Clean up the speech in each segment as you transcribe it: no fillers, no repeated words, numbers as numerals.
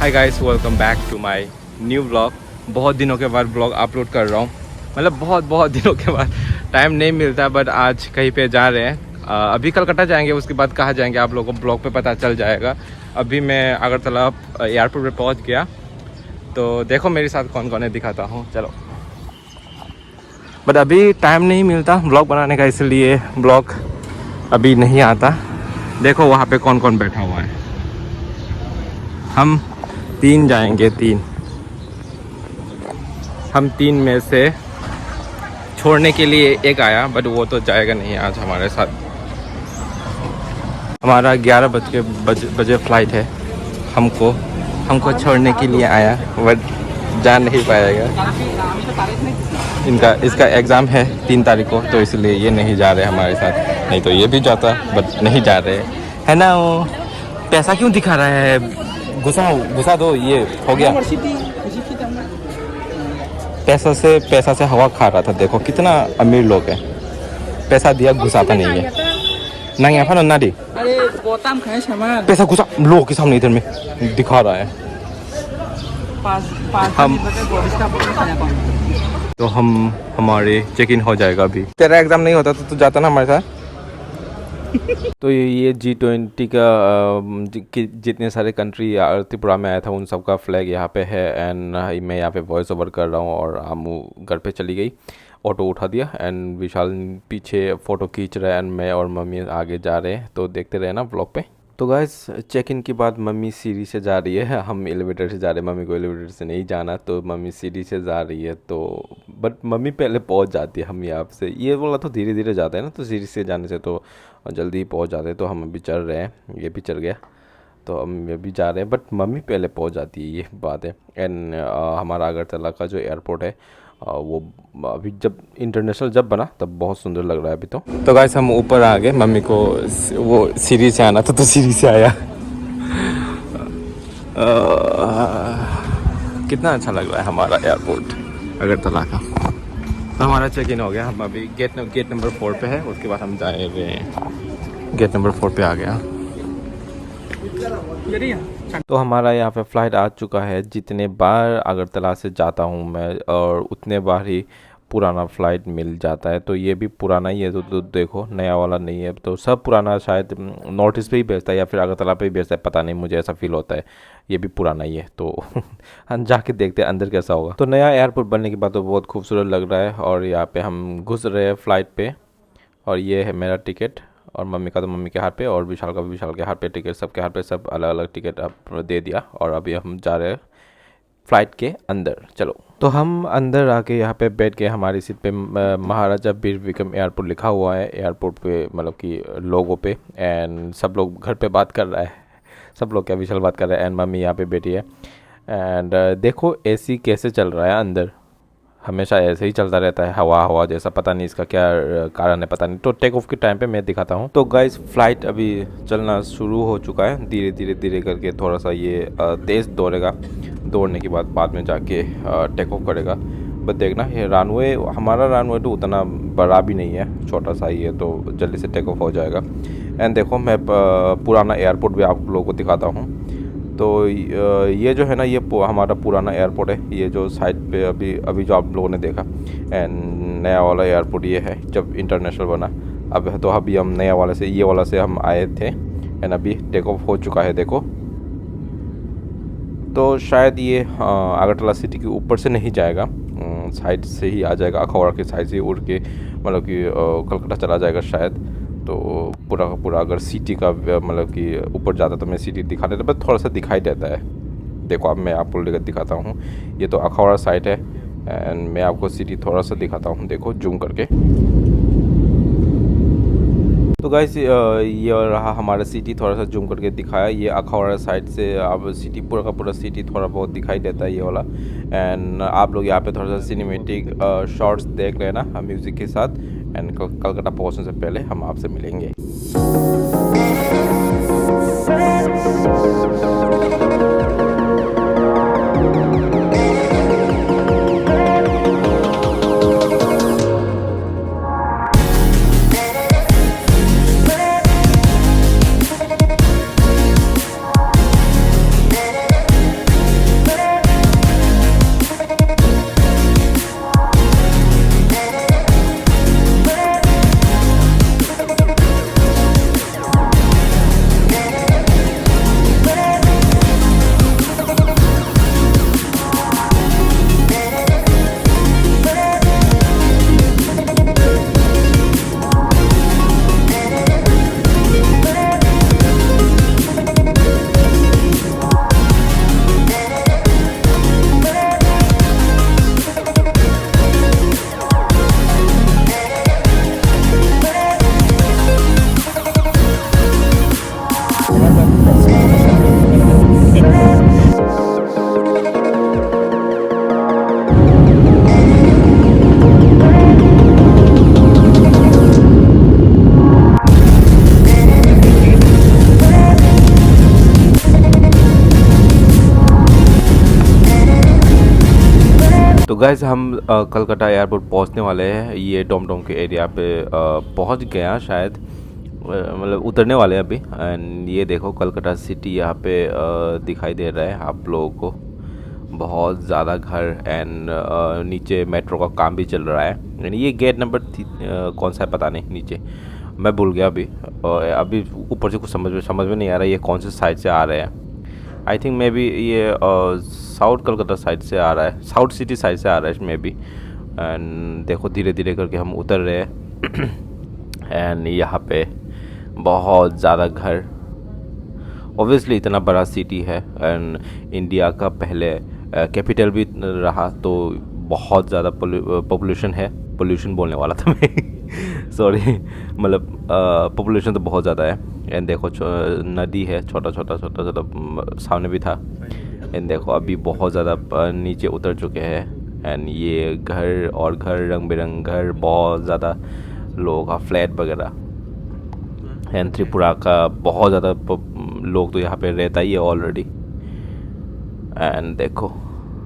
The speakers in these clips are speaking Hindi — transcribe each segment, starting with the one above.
Hi guys, welcome back to my new vlog. बहुत दिनों के बाद व्लॉग अपलोड कर रहा हूँ, मतलब बहुत दिनों के बाद। टाइम नहीं मिलता, बट आज कहीं पे जा रहे हैं। अभी कलकत्ता जाएंगे, उसके बाद कहाँ जाएंगे आप लोगों को ब्लॉग पे पता चल जाएगा। अभी मैं अगरतला एयरपोर्ट पे पहुँच गया, तो देखो मेरे साथ कौन कौन है, दिखाता हूँ चलो। बट अभी टाइम नहीं मिलता ब्लॉग बनाने का, इसलिए ब्लॉग अभी नहीं आता। देखो वहाँ पे कौन कौन बैठा हुआ है। हम 3 जाएंगे, 3। हम 3 में से छोड़ने के लिए एक आया, बट वो तो जाएगा नहीं आज हमारे साथ। हमारा 11 बजे फ्लाइट है। हमको छोड़ने के लिए आया, बट जा नहीं पाएगा। इसका एग्ज़ाम है 3 तारीख को, तो इसलिए ये नहीं जा रहे हमारे साथ। नहीं तो ये भी जाता, बट नहीं जा रहे है ना। वो पैसा क्यों दिखा रहा है? घुसा दो, ये हो गया। पैसा से हवा खा रहा था। देखो कितना अमीर लोग हैं, पैसा दिया घुसाता नहीं है। नहीं यहाँ पर ना दी पैसा घुसा लोगों के सामने, इधर में दिखा रहा है। हमारे चेक इन हो जाएगा अभी। तेरा एग्जाम नहीं होता तो तू जाता ना हमारे साथ। तो ये G20 का जितने सारे कंट्री त्रिपुरा में आया था उन सब का फ्लैग यहाँ पे है। एंड मैं यहाँ पे वॉइस ओवर कर रहा हूँ, और आमू घर पे चली गई, ऑटो उठा दिया। एंड विशाल पीछे फ़ोटो खींच रहा है, एंड मैं और मम्मी आगे जा रहे हैं। तो देखते रहे ना ब्लॉग पे। तो गाइस, चेक इन के बाद मम्मी सीढ़ी से जा रही है, हम एलिवेटर से जा रहे हैं। मम्मी को एलिवेटर से नहीं जाना, तो मम्मी सीढ़ी से जा रही है। तो बट मम्मी पहले पहुंच जाती है, हम यहाँ से ये बोला तो धीरे धीरे जाते हैं ना, तो सीढ़ी से जाने से तो जल्दी ही पहुंच जाते हैं। तो हम अभी चल रहे हैं, ये भी चल गया, तो हम अभी जा रहे हैं, बट मम्मी पहले पहुंच जाती है, ये बात है। एंड हमारा अगरतला का जो एयरपोर्ट है वो अभी जब इंटरनेशनल जब बना तब बहुत सुंदर लग रहा है अभी तो गाइस हम ऊपर आ गए। मम्मी को वो सीढ़ी से आना था, तो सीढ़ी से आया। कितना अच्छा लग रहा है हमारा एयरपोर्ट अगरतला का। तो हमारा चेक इन हो गया, हम अभी गेट नंबर 4 पे है। उसके बाद हम जाएंगे, गेट नंबर 4 पे आ गया। तो हमारा यहाँ पे फ़्लाइट आ चुका है। जितने बार अगरतला से जाता हूँ मैं, और उतने बार ही पुराना फ़्लाइट मिल जाता है। तो ये भी पुराना ही है, तो देखो नया वाला नहीं है। तो सब पुराना, शायद नॉर्थ ईस्ट पे ही भेजता है या फिर अगरतला पे ही भेजता है, पता नहीं, मुझे ऐसा फील होता है। ये भी पुराना ही है, तो हम जाके देखते हैं अंदर कैसा होगा। तो नया एयरपोर्ट बनने के बाद तो बहुत खूबसूरत लग रहा है। और यहाँ पे हम घुस रहे हैं फ़्लाइट पे, और ये है मेरा टिकट, और मम्मी का तो मम्मी के हाथ पे, और विशाल का भी विशाल के हाथ पे टिकट। सबके हाथ पे सब अलग अलग टिकट अब दे दिया, और अभी हम जा रहे हैं फ़्लाइट के अंदर। चलो, तो हम अंदर आके यहाँ पे बैठ के, हमारी सीट पे महाराजा बीर विक्रम एयरपोर्ट लिखा हुआ है एयरपोर्ट पे, मतलब कि लोगों पे। एंड सब लोग घर पे बात कर रहा है, सब लोग क्या, विशाल बात कर रहा है, एंड मम्मी यहाँ पे बैठी है। एंड देखो एसी कैसे चल रहा है अंदर, हमेशा ऐसे ही चलता रहता है, हवा जैसा। पता नहीं इसका क्या कारण है, पता नहीं। तो टेक ऑफ के टाइम पे मैं दिखाता हूँ। तो गाइस, फ्लाइट अभी चलना शुरू हो चुका है, धीरे करके थोड़ा सा ये तेज़ दौड़ेगा। दौड़ने के बाद में जाके टेक ऑफ करेगा। बस देखना, ये रनवे, हमारा रनवे तो उतना बड़ा भी नहीं है, छोटा सा ही है, तो जल्दी से टेक ऑफ हो जाएगा। एंड देखो, मैं पुराना एयरपोर्ट भी आप लोगों को दिखाता हूँ। तो ये जो है ना, ये हमारा पुराना एयरपोर्ट है, ये जो साइड पे अभी जो आप लोगों ने देखा। एंड नया वाला एयरपोर्ट ये है, जब इंटरनेशनल बना। अब तो अभी हम नया वाले से, ये वाला से हम आए थे, एंड अभी टेक ऑफ हो चुका है, देखो। तो शायद ये अगरतला सिटी के ऊपर से नहीं जाएगा, साइड से ही आ जाएगा, अखौरा के साइड से उड़ के, मतलब कि कलकत्ता चला जाएगा शायद। तो पूरा का पूरा अगर सिटी का मतलब कि ऊपर जाता तो मैं सिटी दिखा देता, बस थोड़ा सा दिखाई देता है। देखो, अब मैं आपको लेकर दिखाता हूँ। ये तो अखौरा साइड है, एंड मैं आपको सिटी थोड़ा सा दिखाता हूँ, देखो जूम करके। तो गाइस, ये रहा हमारा सिटी, थोड़ा सा जूम करके दिखाया। ये अखौरा साइड से अब सिटी, पूरा का पूरा सिटी थोड़ा बहुत दिखाई देता है, ये वाला। एंड आप लोग यहाँ पे थोड़ा सा सिनेमेटिक शॉट्स देख लेना म्यूज़िक के साथ। एंड कलकत्ता पहुँचने से पहले हम आपसे मिलेंगे। तो गाइस हम कलकत्ता एयरपोर्ट पहुंचने वाले हैं। ये डोमडोम के एरिया पे पहुंच गया शायद, मतलब उतरने वाले हैं अभी। एंड ये देखो कलकत्ता सिटी यहाँ पे दिखाई दे रहा है आप लोगों को। बहुत ज़्यादा घर एंड नीचे मेट्रो का काम भी चल रहा है। यानी ये गेट नंबर कौन सा है पता नहीं, नीचे मैं भूल गया अभी। अभी ऊपर से कुछ समझ में नहीं आ रहा है ये कौन से साइड से आ रहे हैं। आई थिंक मे बी ये साउथ कलकत्ता साइड से आ रहा है, साउथ सिटी साइड से आ रहा है मे बी। एंड देखो धीरे धीरे करके हम उतर रहे हैं। एंड यहाँ पे बहुत ज़्यादा घर, ऑब्वियसली इतना बड़ा सिटी है एंड इंडिया का पहले कैपिटल भी रहा, तो बहुत ज़्यादा पॉपुलेशन है। पोल्यूशन बोलने वाला था मैं सॉरी, मतलब पॉपुलेशन तो बहुत ज़्यादा है। एंड देखो नदी है, छोटा छोटा सामने भी था। एंड देखो अभी बहुत ज़्यादा नीचे उतर चुके हैं। एंड ये घर और घर, रंग बिरंग घर, बहुत ज़्यादा लोगों का फ्लैट वगैरह। एंड त्रिपुरा का बहुत ज़्यादा लोग तो यहाँ पे रहता ही है ऑलरेडी। एंड देखो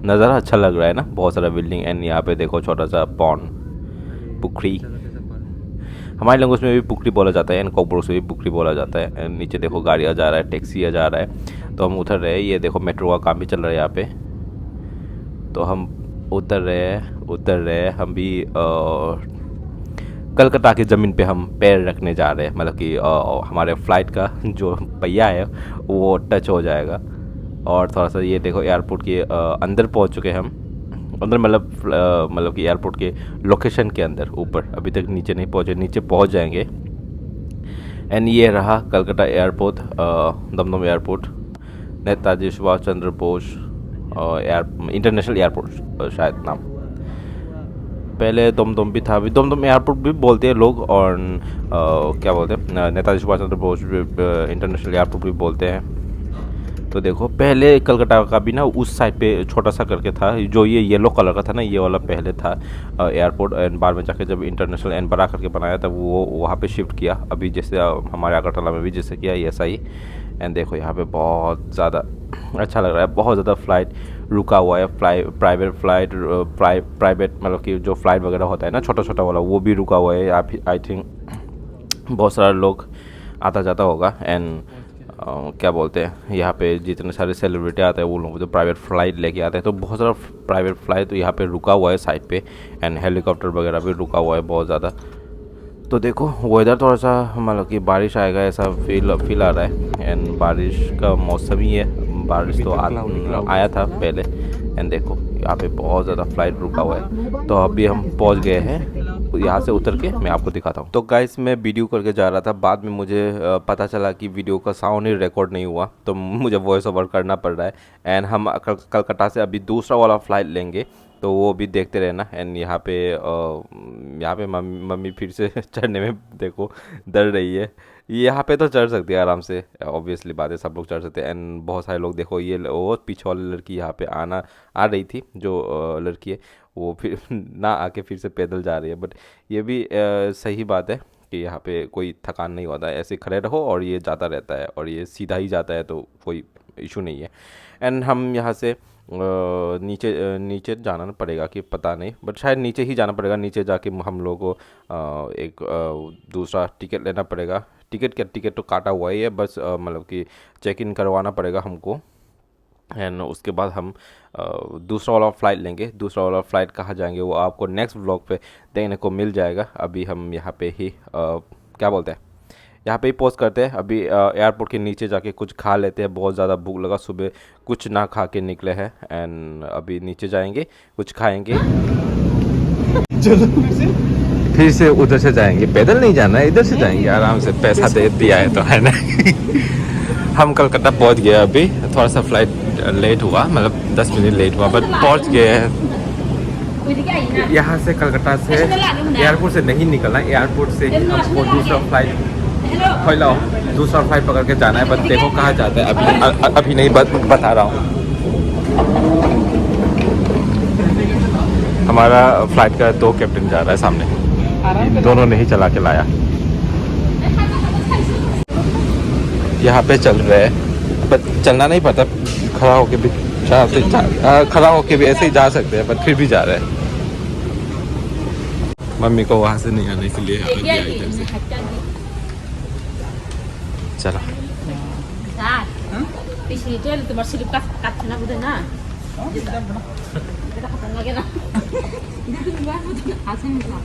नज़ारा अच्छा लग रहा है ना, बहुत सारा बिल्डिंग। एंड यहाँ पे देखो छोटा सा पॉन्ड, पुखरी, हमारी लैंग्वेज में भी पुखरी बोला जाता है एंड कोकबरोक से भी पुखरी बोला जाता है। एंड नीचे देखो गाड़ियाँ जा रहा है, टैक्सी जा रहा है, तो हम उतर रहे हैं। ये देखो मेट्रो का काम भी चल रहा है यहाँ पे, तो हम उतर रहे हैं। हम भी कलकत्ता की ज़मीन पे हम पैर रखने जा रहे हैं, मतलब कि हमारे फ्लाइट का जो पहिया है वो टच हो जाएगा। और थोड़ा सा ये देखो एयरपोर्ट के अंदर पहुंच चुके हैं हम। अंदर मतलब कि एयरपोर्ट के लोकेशन के अंदर, ऊपर अभी तक नीचे नहीं पहुंचे, नीचे पहुंच जाएंगे। एंड ये रहा Calcutta airport, Dumdum airport, Netaji Subhash Chandra Bose international airport शायद नाम। पहले दमदम भी था, अभी दमदम एयरपोर्ट भी बोलते हैं लोग। और क्या बोलते हैं, नेताजी सुभाष चंद्र बोस इंटरनेशनल एयरपोर्ट भी बोलते हैं। तो देखो पहले कलकत्ता का भी ना उस साइड पे छोटा सा करके था, जो ये येलो कलर का था ना, ये वाला पहले था एयरपोर्ट। एंड बाद में जाके जब इंटरनेशनल एंड बड़ा करके बनाया तब वो वहाँ पे शिफ्ट किया, अभी जैसे हमारे अगरतला में भी जैसे किया ऐसा ही। एंड देखो यहाँ पे बहुत ज़्यादा अच्छा लग रहा है, बहुत ज़्यादा फ्लाइट रुका हुआ है। प्राइवेट फ्लाइट, प्राइवेट मतलब कि जो फ्लाइट वगैरह होता है ना छोटा छोटा वाला, वो भी रुका हुआ है। आई थिंक बहुत सारे लोग आता जाता होगा। एंड क्या बोलते हैं, यहाँ पे जितने सारे सेलिब्रिटी आते हैं वो लोग जो प्राइवेट फ़्लाइट लेके आते हैं, तो बहुत सारा प्राइवेट फ़्लाइट तो यहाँ पे रुका हुआ है साइड पे। एंड हेलीकॉप्टर वगैरह भी रुका हुआ है बहुत ज़्यादा। तो देखो वेदर थोड़ा सा मतलब कि बारिश आएगा ऐसा फील आ रहा है। एंड बारिश का मौसम ही है, बारिश तो आया था पहले। एंड देखो यहाँ पे बहुत ज़्यादा फ्लाइट रुका हुआ है। तो अभी हम पहुँच गए हैं, यहाँ से उतर के मैं आपको दिखाता हूँ। तो गाइस मैं वीडियो करके जा रहा था, बाद में मुझे पता चला कि वीडियो का साउंड ही रिकॉर्ड नहीं हुआ, तो मुझे वॉइस ओवर करना पड़ रहा है। एंड हम कलकत्ता से अभी दूसरा वाला फ़्लाइट लेंगे, तो वो भी देखते रहना। एंड यहाँ पे मम्मी फिर से चढ़ने में देखो डर रही है। यहाँ पे तो चढ़ सकती है आराम से, ऑब्वियसली बात है, सब लोग चढ़ सकते हैं। एंड बहुत सारे लोग देखो, ये वो पीछे वाली लड़की यहाँ पे आ रही थी, जो लड़की है वो फिर ना आके फिर से पैदल जा रही है। बट ये भी सही बात है कि यहाँ पे कोई थकान नहीं होता है, ऐसे खड़े रहो और ये जाता रहता है, और ये सीधा ही जाता है, तो कोई इशू नहीं है। एंड हम यहाँ से नीचे जाना पड़ेगा कि पता नहीं, बट शायद नीचे ही जाना पड़ेगा। नीचे जाके हम लोग को एक दूसरा टिकट लेना पड़ेगा। टिकट तो काटा हुआ ही है, बस मतलब कि चेक इन करवाना पड़ेगा हमको। एंड उसके बाद हम दूसरा वाला फ़्लाइट लेंगे। दूसरा वाला फ़्लाइट कहाँ जाएंगे वो आपको नेक्स्ट व्लॉग पे देखने को मिल जाएगा। अभी हम यहाँ पे ही क्या बोलते हैं, यहाँ पे ही पोस्ट करते हैं। अभी एयरपोर्ट के नीचे जाके कुछ खा लेते हैं, बहुत ज़्यादा भूख लगा, सुबह कुछ ना खा के निकले हैं। एंड अभी नीचे जाएंगे, कुछ खाएंगे, फिर से उधर से जाएंगे। पैदल नहीं जाना है, इधर से जाएंगे आराम से, पैसा दे दिया है तो, है ना। हम कलकत्ता पहुंच गए, अभी थोड़ा सा फ्लाइट लेट हुआ, मतलब 10 मिनट लेट हुआ, बट पहुंच गए हैं। यहाँ से कलकत्ता से एयरपोर्ट से नहीं निकलना, एयरपोर्ट से ही हमको दूसरा फ्लाइट पकड़ के जाना है। बट देखो कहाँ जाता है अभी नहीं बता रहा हूँ। हमारा फ्लाइट का 2 कैप्टन जा रहा है सामने, दोनों ने ही चला के लाया। यहाँ पे चल रहे हैं, बट चलना नहीं पड़ता, खड़ा होके भी खड़ा होके भी ऐसे ही जा सकते हैं, पर फिर भी जा रहे हैं। मम्मी को वहाँ से नहीं आना, इसलिए यहाँ पे दिया इधर से। चलो পিছনে তো তোমার স্লিপ কাটছে না বুঝে না এটা খতম লাগে না আসেন না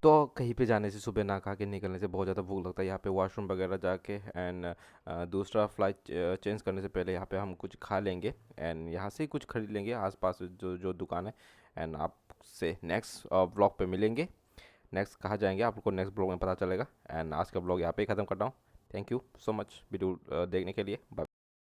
तो कहीं पे जाने से, सुबह ना खा के निकलने से बहुत ज़्यादा भूख लगता है। यहाँ पे वॉशरूम वगैरह जाके एंड दूसरा फ्लाइट चेंज करने से पहले यहाँ पे हम कुछ खा लेंगे एंड यहाँ से ही कुछ खरीद लेंगे आसपास जो जो दुकान है। एंड आपसे नेक्स्ट ब्लॉग पे मिलेंगे। नेक्स्ट कहाँ जाएंगे आपको नेक्स्ट ब्लॉग में पता चलेगा। एंड आज का ब्लॉग यहाँ पे ही ख़त्म करता हूँ। Thank you so much video देखने के लिए। बाय।